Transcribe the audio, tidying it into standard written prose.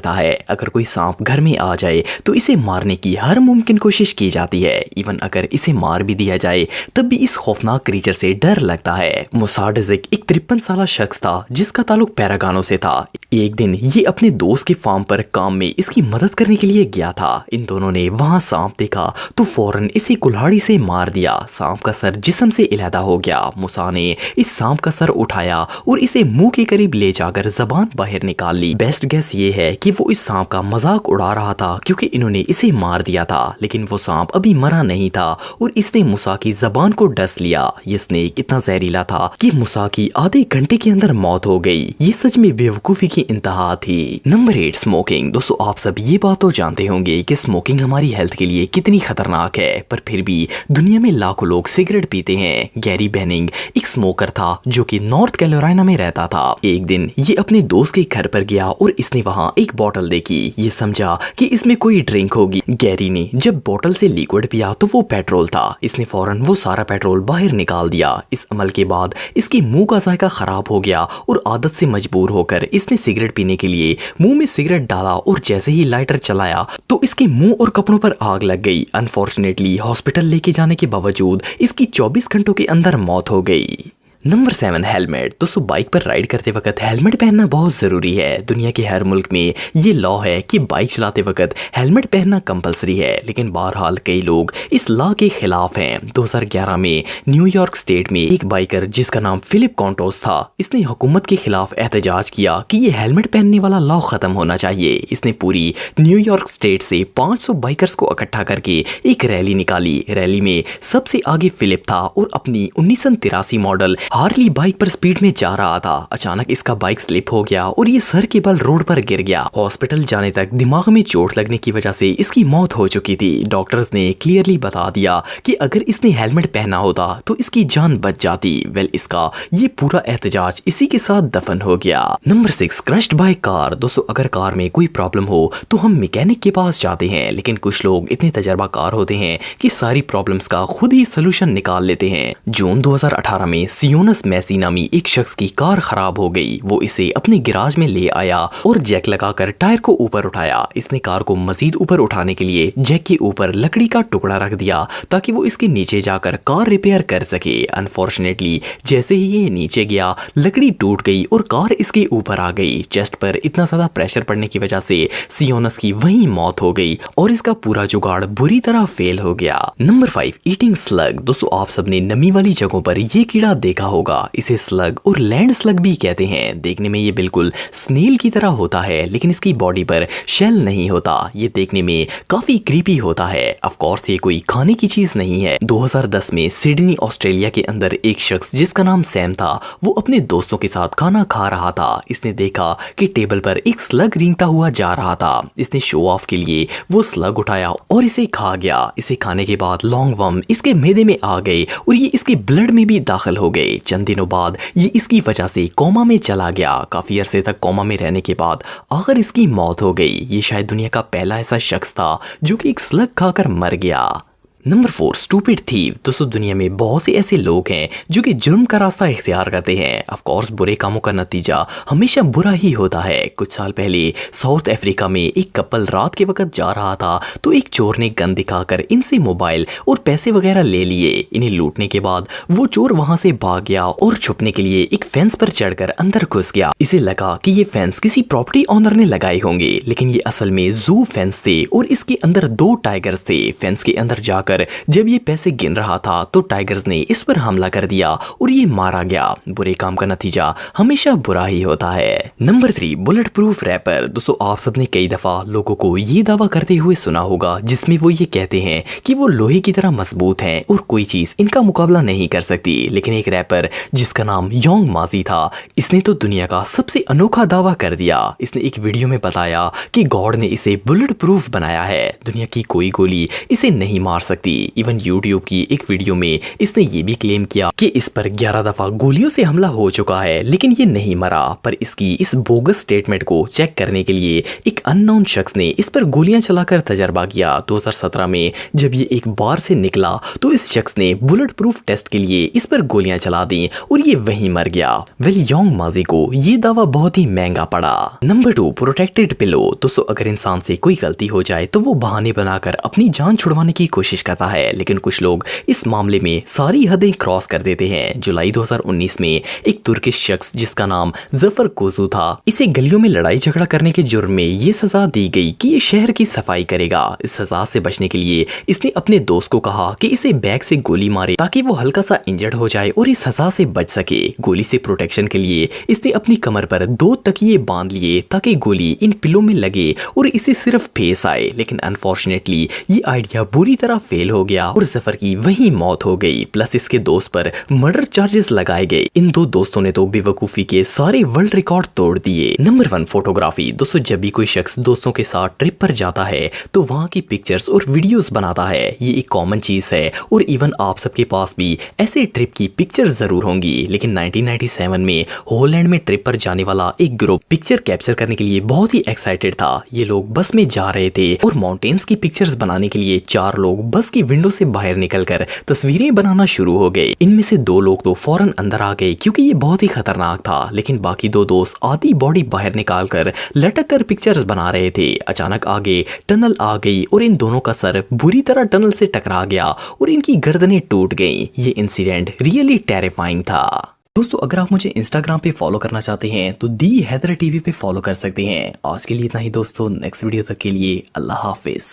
है अगर कोई सांप घर में आ जाए तो इसे मारने की हर मुमकिन कोशिश की जाती है। इवन अगर इसे मार भी दिया जाए तब भी इस खौफनाक क्रीचर से डर लगता है। मोसाडेजिक एक 53 साल शख्स था जिसका ताल्लुक पैरागानो से था। एक दिन ये अपने दोस्त के फार्म पर काम में इसकी मदद करने के लिए गया था। इन दोनों ने वहां सांप देखा तो फौरन इसे कुल्हाड़ी से मार दिया। सांप का सर जिस्म से अलहदा हो गया। मूसा ने इस सांप का सर उठाया और इसे मुंह के करीब ले जाकर जबान बाहर निकाल ली। बेस्ट गेस ये है कि वो इस सांप का मजाक उड़ा रहा था क्योंकि इन्होंने इसे मार दिया था, लेकिन वो सांप अभी मरा नहीं था और इसने मूसा की जबान को डस लिया। ये स्नेक इतना जहरीला था कि मूसा की आधे घंटे के अंदर मौत हो गई। ये सच में बेवकूफी की इंतहा थी। Number 8 smoking. दोस्तों आप सब ये बात तो जानते होंगे कि स्मोकिंग हमारी हेल्थ के लिए कितनी खतरनाक है, पर फिर भी दुनिया में लाखों लोग सिगरेट पीते हैं। गैरी बेनिंग एक स्मोकर था जो कि नॉर्थ कैरोलिना में रहता था। एक दिन ये अपने दोस्त के घर पर गया और इसने वहां एक बोतल देखी। ये समझा कि इसमें कोई ड्रिंक होगी। गैरी ने जब बोतल से लिक्विड पिया तो वो पेट्रोल था। इसने फौरन वो सारा पेट्रोल बाहर निकाल दिया। इस अमल के बाद इसके मुंह का जायका खराब हो गया और आदत से मजबूर होकर इसने सिगरेट पीने के लिए मुंह में सिगरेट डाला और जैसे ही लाइटर चलाया तो इसके मुंह और कपड़ों पर आग लग गई। अनफॉर्चुनेटली हॉस्पिटल लेके जाने के बावजूद इसकी 24 घंटों के अंदर मौत हो गई। Number 7 helmet. दोस्तों बाइक पर राइड करते वक्त हेलमेट पहनना बहुत जरूरी है। दुनिया के हर मुल्क में ये लॉ है कि बाइक चलाते वक्त हेलमेट पहनना कंपलसरी है, लेकिन बहरहाल कई लोग इस लॉ के खिलाफ हैं। 2011 में न्यूयॉर्क स्टेट में एक बाइकर जिसका नाम फिलिप कॉन्टोस था, इसने हुकूमत के खिलाफ एहतजाज किया कि ये हेलमेट पहनने वाला लॉ खत्म होना चाहिए। इसने पूरी न्यूयॉर्क स्टेट से 500 बाइकर्स को इकट्ठा करके एक रैली निकाली। रैली में सबसे आगे फिलिप था और अपनी 1983 मॉडल हार्ली बाइक पर स्पीड में जा रहा था। अचानक इसका बाइक स्लिप हो गया और ये सर के बल रोड पर गिर गया। हॉस्पिटल जाने तक दिमाग में चोट लगने की वजह से इसकी मौत हो चुकी थी। डॉक्टर्स ने क्लियरली बता दिया कि अगर इसने हेलमेट पहना होता तो इसकी जान बच जाती। वेल इसका ये पूरा एहतजाज इसी के साथ दफन हो गया। Number 6 crushed by car. दोस्तों अगर कार में कोई प्रॉब्लम हो तो हम मैकेनिक के पास जाते हैं, लेकिन कुछ लोग इतने तजर्बाकार होते हैं कि सारी प्रॉब्लम्स का खुद ही सोल्यूशन निकाल लेते हैं। जून 2018 में सियोनस मैसी नामी एक शख्स की कार खराब हो गई। वो इसे अपने गैराज में ले आया और जैक लगाकर टायर को ऊपर उठाया। इसने कार को मजीद ऊपर उठाने के लिए जैक के ऊपर लकड़ी का टुकड़ा रख दिया ताकि वो इसके नीचे जाकर कार रिपेयर कर सके। अनफॉर्चुनेटली जैसे ही ये नीचे गया लकड़ी टूट गई और कार इसके ऊपर आ गई। चेस्ट पर इतना ज्यादा प्रेशर पड़ने की वजह से सियोनस की वहीं मौत हो गई और इसका पूरा जुगाड़ बुरी तरह फेल हो गया। Number 5 eating slug. दोस्तों आप सबने नमी वाली जगहों पर ये कीड़ा देखा होगा। इसे स्लग और लैंड स्लग भी कहते हैं। देखने में ये बिल्कुल स्नेल की तरह होता है, लेकिन इसकी बॉडी पर शेल नहीं होता। ये देखने में काफी क्रीपी होता है। ऑफ कोर्स ये कोई खाने की चीज नहीं है। 2010 में सिडनी ऑस्ट्रेलिया के अंदर एक शख्स जिसका नाम सैम था, वो अपने दोस्तों के साथ खाना खा रहा था। इसने देखा कि टेबल पर एक स्लग रेंगता हुआ जा रहा था। इसने शो ऑफ के लिए वो स्लग उठाया और इसे खा गया। इसे खाने के बाद लॉन्ग वर्म इसके मैदे में आ गए और ये इसके ब्लड में भी दाखिल हो गए। चंद दिनों बाद ये इसकी वजह से कोमा में चला गया। काफी अरसे तक कोमा में रहने के बाद आखिर इसकी मौत हो गई। ये शायद दुनिया का पहला ऐसा शख्स था जो कि एक स्लग खाकर मर गया। Number 4 stupid thief. दोस्तों दुनिया में बहुत से ऐसे लोग हैं जो कि जुर्म का रास्ता इख्तियार करते हैं। ऑफ कोर्स बुरे कामों का नतीजा हमेशा बुरा ही होता है। कुछ साल पहले साउथ अफ्रीका में एक कपल रात के वक्त जा रहा था तो एक चोर ने गन दिखाकर इनसे मोबाइल और पैसे वगैरह ले लिए। इन्हें लूटने के बाद वो चोर वहां से भाग गया और छुपने के लिए एक फेंस पर चढ़कर अंदर घुस गया। इसे लगा कि ये फेंस किसी प्रॉपर्टी ओनर ने लगाए होंगे, लेकिन ये असल में जू फेंस थे और इसके अंदर 2 टाइगर्स थे। फेंस के अंदर जाकर जब ये पैसे गिन रहा था तो टाइगर्स ने इस पर हमला कर दिया और ये मारा गया। बुरे काम का नतीजा हमेशा बुरा ही होता है। Number 3 bullet proof wrapper. दोस्तों आप सबने कई दफा लोगों को ये दावा करते हुए सुना होगा जिसमें वो ये कहते हैं कि वो लोहे की तरह मजबूत हैं और कोई चीज इनका मुकाबला नहीं कर सकती। लेकिन एक रैपर जिसका नाम योंग माजी था, इसने तो दुनिया का सबसे अनोखा दावा कर दिया। इसने एक वीडियो में बताया कि गॉड ने इसे बुलेट प्रूफ बनाया है। दुनिया की कोई गोली इसे नहीं मार सकती। सकती। इवन यूट्यूब की एक वीडियो में इसने ये भी क्लेम किया कि इस पर 11 दफा गोलियों से हमला हो चुका है, लेकिन ये नहीं मरा। पर इसकी इस बोगस स्टेटमेंट को चेक करने के लिए एक अननोन शख्स ने इस पर गोलियां चलाकर तजर्बा किया। 2017 में जब ये एक बार से निकला तो इस शख्स ने बुलेट प्रूफ टेस्ट के लिए इस पर गोलियां चला दी और ये वहीं मर गया। वेल योंग माजी को ये दावा बहुत ही महंगा पड़ा। Number 2, protected pillow. दोस्तों, अगर इंसान से कोई गलती हो जाए तो वो बहाने बनाकर अपनी जान छुड़वाने की कोशिश करता है, लेकिन कुछ लोग इस मामले में सारी हदें क्रॉस कर देते हैं। जुलाई 2019 में एक तुर्किश शख्स जिसका नाम जफर कोजू था, इसे गलियों में लड़ाई झगड़ा करने के जुर्म में ये सजा दी गई कि ये शहर की सफाई करेगा। इस सजा से बचने के लिए इसने अपने दोस्त को कहा कि इसे बैग से गोली मारे ताकि वो हल्का सा इंजर्ड हो जाए और इस सजा से बच सके। गोली से प्रोटेक्शन के लिए इसने अपनी कमर पर 2 तकिए बांध लिए ताकि गोली इन पिलो में लगे और इसे सिर्फ फेस आए, लेकिन अनफॉर्चुनेटली ये आइडिया बुरी तरह फेल हो गया और जफर की वही मौत हो गई। प्लस इसके दोस्त पर मर्डर चार्जेस लगाए गए। इन 2 दोस्तों ने तो बेवकूफी के सारे वर्ल्ड रिकॉर्ड तोड़ दिए। Number 1, photography. दोस्तों, जब भी कोई शख्स दोस्तों के साथ ट्रिप पर जाता है तो वहाँ की पिक्चर्स और वीडियोस बनाता है। ये एक कॉमन चीज है और इवन आप सबके पास भी ऐसे ट्रिप की पिक्चर्स जरूर होंगी। लेकिन 1997 में हॉलैंड में ट्रिप पर जाने वाला एक ग्रुप पिक्चर कैप्चर करने के लिए बहुत ही एक्साइटेड था। ये लोग बस में जा रहे थे और माउंटेन्स की पिक्चर्स बनाने के लिए 4 लोग बस की विंडो से बाहर निकलकर तस्वीरें बनाना शुरू हो गए। इनमें से 2 लोग तो फौरन अंदर आ गए क्योंकि ये बहुत ही खतरनाक था, लेकिन बाकी 2 दोस्त आधी बॉडी बाहर निकालकर लटक कर पिक्चर्स बना रहे थे। अचानक आगे टनल आ गई और इन दोनों का सर बुरी तरह टनल से टकरा गया और इनकी गर्दनें टूट गईं। ये इंसिडेंट रियली टेरिफाइंग था। दोस्तों, अगर आप मुझे इंस्टाग्राम पे फॉलो करना चाहते हैं तो दी हैदर टीवी पे फॉलो कर सकते हैं। आज के लिए इतना ही दोस्तों, नेक्स्ट वीडियो तक के लिए अल्लाह हाफिज।